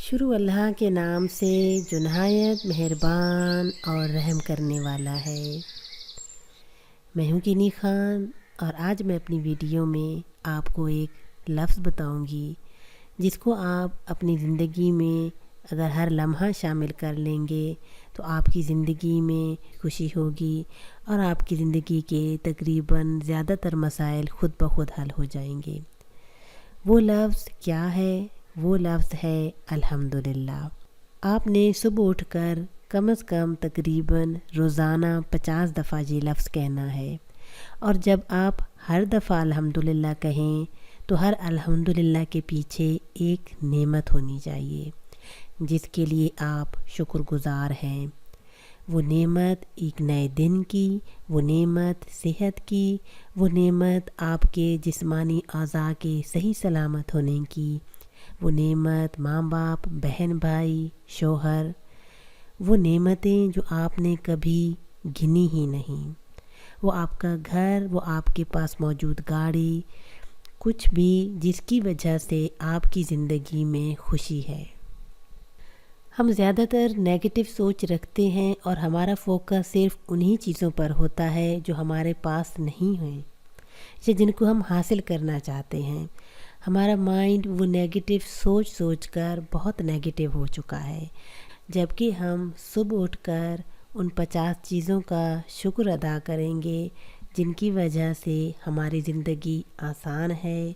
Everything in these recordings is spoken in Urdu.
شروع اللہ کے نام سے جو نہایت مہربان اور رحم کرنے والا ہے۔ میں ہوں کینی خان اور آج میں اپنی ویڈیو میں آپ کو ایک لفظ بتاؤں گی جس کو آپ اپنی زندگی میں اگر ہر لمحہ شامل کر لیں گے تو آپ کی زندگی میں خوشی ہوگی اور آپ کی زندگی کے تقریباً زیادہ تر مسائل خود بخود حل ہو جائیں گے۔ وہ لفظ کیا ہے؟ وہ لفظ ہے الحمدللہ۔ آپ نے صبح اٹھ کر کم از کم تقریباً روزانہ 50 دفعہ یہ لفظ کہنا ہے، اور جب آپ ہر دفعہ الحمدللہ کہیں تو ہر الحمدللہ کے پیچھے ایک نعمت ہونی چاہیے جس کے لیے آپ شکر گزار ہیں۔ وہ نعمت ایک نئے دن کی، وہ نعمت صحت کی، وہ نعمت آپ کے جسمانی اعضاء کے صحیح سلامت ہونے کی، وہ نعمت ماں باپ، بہن بھائی، شوہر، وہ نعمتیں جو آپ نے کبھی گنی ہی نہیں، وہ آپ کا گھر، وہ آپ کے پاس موجود گاڑی، کچھ بھی جس کی وجہ سے آپ کی زندگی میں خوشی ہے۔ ہم زیادہ تر نیگیٹو سوچ رکھتے ہیں اور ہمارا فوکس صرف انہی چیزوں پر ہوتا ہے جو ہمارے پاس نہیں ہیں یا جن کو ہم حاصل کرنا چاہتے ہیں۔ ہمارا مائنڈ وہ نیگیٹو سوچ کر بہت نیگیٹو ہو چکا ہے، جبکہ ہم صبح اٹھ کر ان 50 چیزوں کا شکر ادا کریں گے جن کی وجہ سے ہماری زندگی آسان ہے،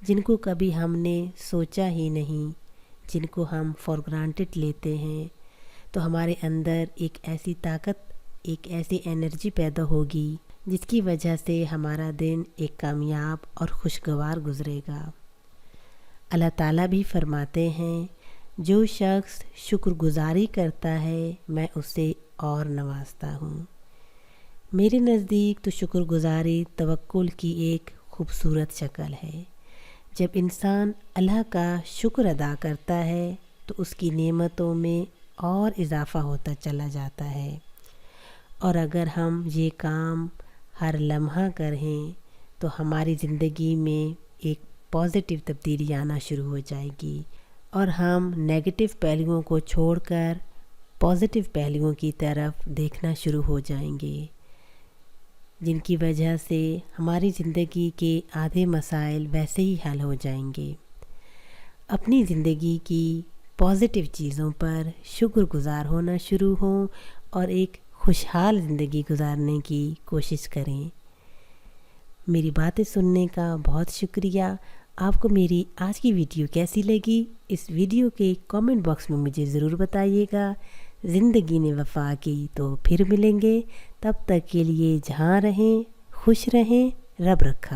جن کو کبھی ہم نے سوچا ہی نہیں، جن کو ہم فار گرانٹڈ لیتے ہیں، تو ہمارے اندر ایک ایسی طاقت، ایک ایسی انرجی پیدا ہوگی جس کی وجہ سے ہمارا دن ایک کامیاب اور خوشگوار گزرے گا۔ اللہ تعالیٰ بھی فرماتے ہیں، جو شخص شکر گزاری کرتا ہے میں اسے اور نوازتا ہوں۔ میرے نزدیک تو شکر گزاری توکل کی ایک خوبصورت شکل ہے۔ جب انسان اللہ کا شکر ادا کرتا ہے تو اس کی نعمتوں میں اور اضافہ ہوتا چلا جاتا ہے، اور اگر ہم یہ کام ہر لمحہ کریں تو ہماری زندگی میں ایک پازیٹیو تبدیلی آنا شروع ہو جائے گی، اور ہم نیگیٹو پہلوؤں کو چھوڑ کر پازیٹیو پہلوؤں کی طرف دیکھنا شروع ہو جائیں گے، جن کی وجہ سے ہماری زندگی کے آدھے مسائل ویسے ہی حل ہو جائیں گے۔ اپنی زندگی کی پازیٹیو چیزوں پر شکر گزار ہونا شروع ہوں اور ایک خوشحال زندگی گزارنے کی کوشش کریں۔ میری باتیں سننے کا بہت شکریہ۔ آپ کو میری آج کی ویڈیو کیسی لگی؟ اس ویڈیو کے کامنٹ باکس میں مجھے ضرور بتائیے گا۔ زندگی نے وفا کی تو پھر ملیں گے، تب تک کے لیے جہاں رہیں خوش رہیں، رب رکھا۔